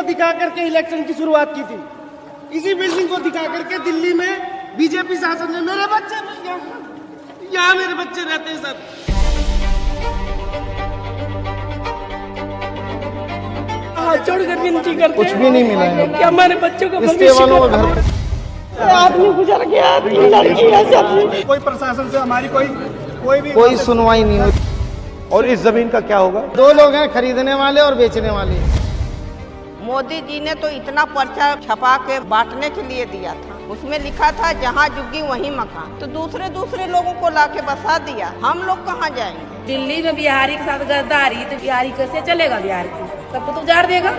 दिखा करके इलेक्शन की शुरुआत की थी। इसी बिल्डिंग को दिखा करके दिल्ली में बीजेपी शासन ने मेरे बच्चे यहाँ मेरे बच्चे रहते हैं सर। छोड़कर विनती करते कुछ भी नहीं मिला है कि हमारे बच्चों का इसके वालों का घर आदमी गुजर गया, 3 लड़कियां सब। कोई प्रशासन से हमारी कोई सुनवाई नहीं हुई। और इस जमीन का क्या होगा? 2 लोग हैं, खरीदने वाले और बेचने वाले। मोदी जी ने तो इतना पर्चा छपा के बांटने के लिए दिया था, उसमें लिखा था जहाँ झुग्गी वहीं मकान, तो दूसरे लोगों को लाके बसा दिया। हम लोग कहाँ जाएंगे? दिल्ली में बिहारी के साथ गद्दारी, तो बिहारी कैसे चलेगा? बिहार को सबको तो उजाड़ देगा।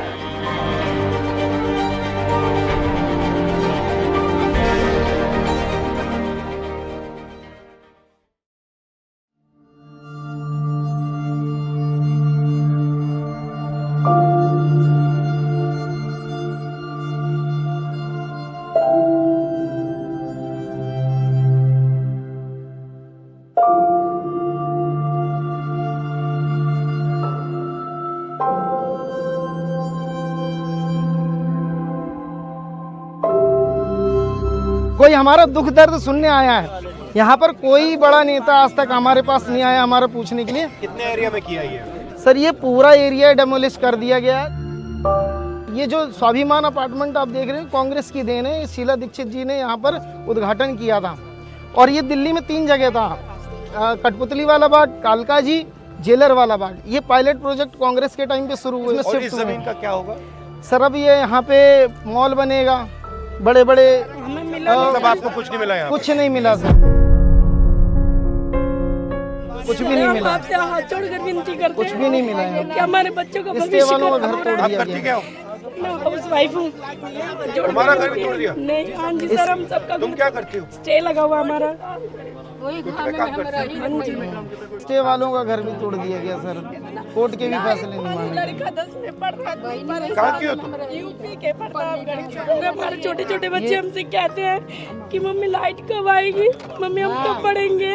कोई हमारा दुख दर्द सुनने आया है? यहाँ पर कोई बड़ा नेता आज तक हमारे पास नहीं आया हमारा पूछने के लिए। कितने एरिया में किया ये? सर ये पूरा एरिया डेमोलिश कर दिया गया है। ये जो स्वाभिमान अपार्टमेंट आप देख रहे हैं कांग्रेस की देन है। शीला दीक्षित जी ने यहाँ पर उद्घाटन किया था और ये दिल्ली में 3 जगह था, कठपुतली वाला बाग, कालका जी, जेलर वाला बाग। ये पायलट प्रोजेक्ट कांग्रेस के टाइम पे शुरू हुए। और इस जमीन का क्या होगा? सर अब ये यहाँ पे मॉल बनेगा, बड़े बड़े। मतलब आपको कुछ नहीं मिला यहाँ? कुछ नहीं मिला सर, कुछ भी नहीं मिला। आपसे हाथ जोड़कर विनती करते कुछ भी नहीं मिला है। कि हमारे बच्चों का इसके वालों का घर तोड़ आप दिया करती गया। क्या हो? मैं हाउस वाइफ हूँ। तुम्हारा घर भी तोड़ दिया? नहीं, हाँ जी सर, हम सबका तुम क्या करती हो? स्टे लगा हुआ हमारा। स्टे वालों का घर भी तोड़ दिया गया सर। कोर्ट के भी फैसले नहीं माने। लड़का 10 में पढ़ रहा है। कहाँ की हो तुम? यूपी के प्रतापगढ़ के। हमारे छोटे छोटे बच्चे हमसे कहते हैं कि मम्मी लाइट कब आएगी, मम्मी हम कब पढ़ेंगे,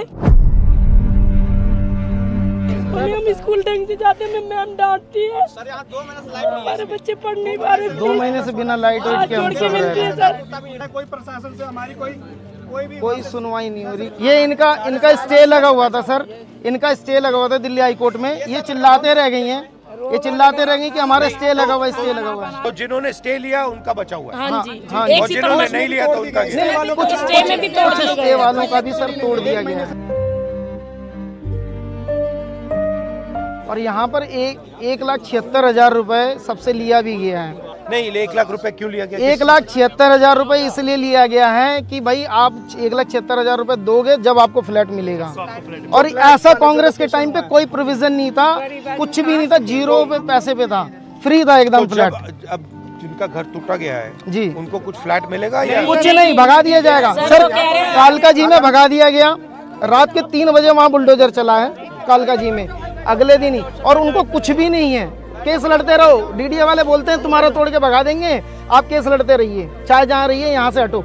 मम्मी हम स्कूल ढंग से जाते हैं, मैम डांटती है। हमारे बच्चे पढ़ नहीं पा रहे। 2 महीने से बिना लाइट उठ के हम सब रह रहे हैं। कोई प्रशासन से हमारी कोई सुनवाई नहीं हो रही। ये इनका स्टे लगा हुआ था सर, इनका स्टे लगा हुआ था दिल्ली हाई कोर्ट में। ये चिल्लाते रह गई हैं, ये चिल्लाते रह गई कि हमारा स्टे लगा हुआ, स्टे लगा हुआ है। तो जिन्होंने स्टे लिया उनका बचा हुआ है? हाँ जी, हाँ, और जिन्होंने नहीं लिया तो उनका नहीं, कुछ स्टे में भी तोड़ दिया स्टे वालों का भी सर तोड़ दिया गया है। और यहाँ पर 1,76,000 रुपए सबसे लिया भी गया है। नहीं, 1 लाख रुपए क्यों लिया गया? 1,76,000 रुपए इसलिए लिया गया है कि भाई आप 1,76,000 रुपए दोगे जब आपको फ्लैट मिलेगा। और ऐसा कांग्रेस के टाइम पे कोई प्रोविजन नहीं था, कुछ भी नहीं था, 0 पे पैसे पे था, फ्री था एकदम फ्लैट। अब जिनका घर टूटा गया है जी, उनको कुछ फ्लैट मिलेगा या कुछ नहीं, भगा दिया जाएगा सर। कालका जी में भगा दिया गया, रात के 3 बजे वहाँ बुलडोजर चला है कालका जी में, अगले दिन ही। और उनको कुछ भी नहीं है, केस लड़ते रहो। डीडीए वाले बोलते हैं तुम्हारा तोड़ के भगा देंगे, आप केस लड़ते रहिए, चाहे जहाँ रहिए, यहाँ से हटो।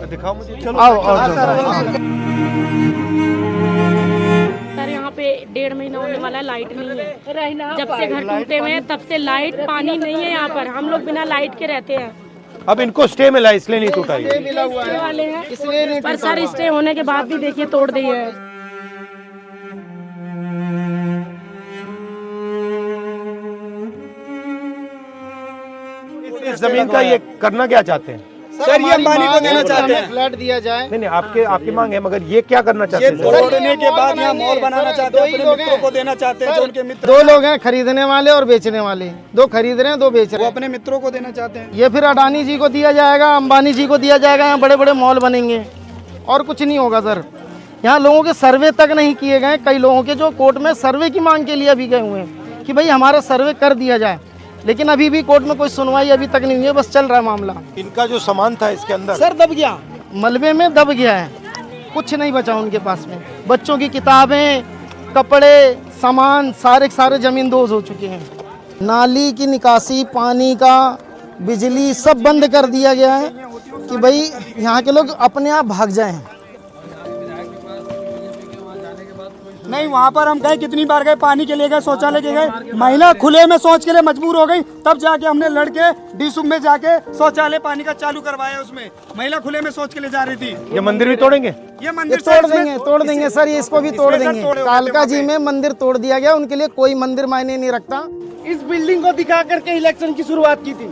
दिखाओ मुझे। आओ सर यहाँ पे 1.5 महीना होने वाला है, लाइट नहीं है। जब से घर टूटे हुए हैं तब से लाइट पानी नहीं है यहाँ पर। हम लोग बिना लाइट के रहते हैं। अब इनको स्टे मिला इसलिए नहीं टूटा ये? मिला हुआ है वाले हैं, इसलिए नहीं पर सर स्टे होने के बाद भी देखिए तोड़ दिए है। इस जमीन का ये करना क्या चाहते हैं? सर ये अंबानी को देना चाहते हैं। फ्लैट दिया जाए। नहीं, आपकी मांग है, मगर ये क्या करना चाहते ये हैं? तोड़ने के बाद यहाँ मॉल बनाना चाहते हैं, अपने मित्रों को देना चाहते हैं, जो उनके मित्र। 2 लोग हैं, खरीदने वाले और बेचने वाले। 2 खरीद रहे हैं, 2 बेच रहे वो हैं। अपने मित्रों को देना चाहते हैं। ये फिर अडानी जी को दिया जाएगा, अंबानी जी को दिया जाएगा। यहाँ बड़े बड़े मॉल बनेंगे और कुछ नहीं होगा सर। यहाँ लोगों के सर्वे तक नहीं किए गए। कई लोगों के जो कोर्ट में सर्वे की मांग के लिए अभी गए हुए हैं कि भाई हमारा सर्वे कर दिया जाए, लेकिन अभी भी कोर्ट में कोई सुनवाई अभी तक नहीं हुई है, बस चल रहा है मामला। इनका जो सामान था इसके अंदर सर दब गया, मलबे में दब गया है, कुछ नहीं बचा उनके पास में। बच्चों की किताबें, कपड़े, सामान सारे जमींदोज हो चुके हैं। नाली की निकासी, पानी का, बिजली सब बंद कर दिया गया है कि भाई यहाँ के लोग अपने आप भाग जाएं। नहीं, वहाँ पर हम गए, कितनी बार गए, पानी के लिए गए, शौचालय के गए, महिला खुले में शौच के लिए मजबूर हो गई, तब जाके हमने लड़के डीसूम में जाके शौचालय पानी का चालू करवाया। उसमें महिला खुले में शौच के लिए जा रही थी। ये मंदिर भी तोड़ेंगे? ये ये मंदिर तोड़ देंगे सर, ये इसको भी तोड़ देंगे। कालका जी में मंदिर तोड़ दिया गया, उनके लिए कोई मंदिर मायने नहीं रखता। इस बिल्डिंग को दिखा करके इलेक्शन की शुरुआत की थी।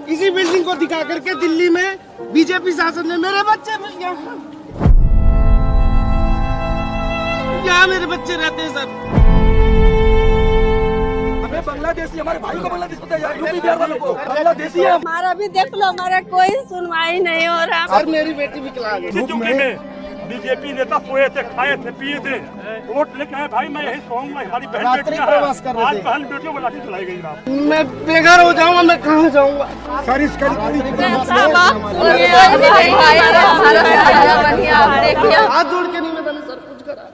इसी बिल्डिंग को दिखा करके दिल्ली में बीजेपी शासन ने मेरे बच्चे यहाँ मेरे बच्चे रहते हैं सर। हमें बांग्लादेशी, हमारे भाई को बांग्लादेश पता है, यूपी बिहार वालों को बांग्लादेशी है। हमारा भी देख लो, हमारा कोई सुनवाई नहीं हो रहा। सर मेरी बेटी विकलांग है। बीजेपी नेता सोए थे, खाए थे, पिए थे, वोट लेके आए। भाई मैं यही कहूँगा, हमारी बहन रात्रि बेटियां प्रवास कर हैं, रहे आज थे। बहन बेटियों को लाठी चलाई गई रात। मैं बेघर हो जाऊंगा, मैं कहाँ जाऊंगा? सर इसका हाथ जोड़ के नहीं मैंने सर कुछ करा।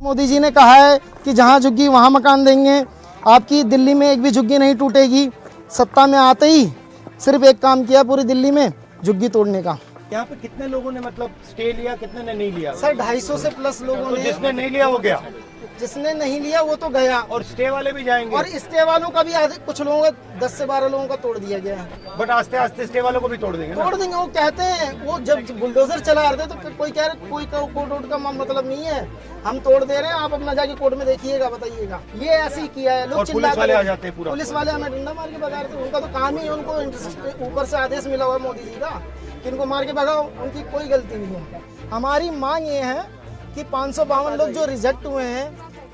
मोदी जी ने कहा है कि जहां झुग्गी वहां मकान देंगे। आपकी दिल्ली में एक भी झुग्गी नहीं टूटेगी। सत्ता में आते ही सिर्फ एक काम किया पूरी दिल्ली में, झुग्गी तोड़ने का। यहाँ पे कितने लोगों ने मतलब स्टे लिया, कितने ने नहीं लिया? सर 250 से प्लस लोगों तो ने। जिसने नहीं लिया वो गया, जिसने नहीं लिया वो तो गया। और स्टे वाले भी जाएंगे। और स्टे वालों का भी आधे कुछ लोगों का 10 से 12 लोगों का तोड़ दिया गया है। बट आस्ते आस्ते स्टे वालों को भी तोड़ देंगे ना? तोड़ देंगे। वो कहते हैं, वो जब बुलडोजर चला रहे थे तो कोई कह रहे कोई कोर्ट वोट का मतलब नहीं है, हम तोड़ दे रहे हैं, आप अपना जाके कोर्ट में देखिएगा, बताइएगा। ये ऐसे ही किया है। लोग और पुलिस वाले आ जाते हैं पूरा। पुलिस वाले हमें डंडा मार के भगा रहे थे। उनका तो काम ही है, उनको ऊपर से आदेश मिला हुआ है मोदी जी का कि इनको मार के भगाओ। उनकी कोई गलती नहीं है। हमारी मांग ये है कि 552 लोग जो रिजेक्ट हुए हैं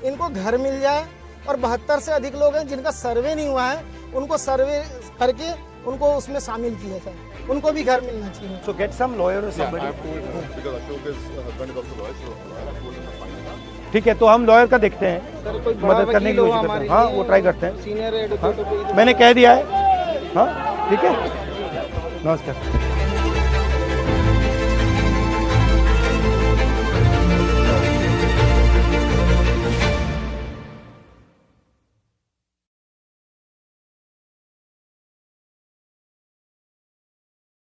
इनको घर मिल जाए, और 72 से अधिक लोग हैं जिनका सर्वे नहीं हुआ है, उनको सर्वे करके उनको उसमें शामिल किया जाए, उनको भी घर मिलना चाहिए। So get some lawyer or somebody. ठीक है, तो हम लॉयर का देखते हैं, मदद करने की कोशिश करते हैं। हाँ, वो ट्राई करते हैं। सीनियर एडवोकेट मैंने कह दिया है। हाँ ठीक है, नमस्कार।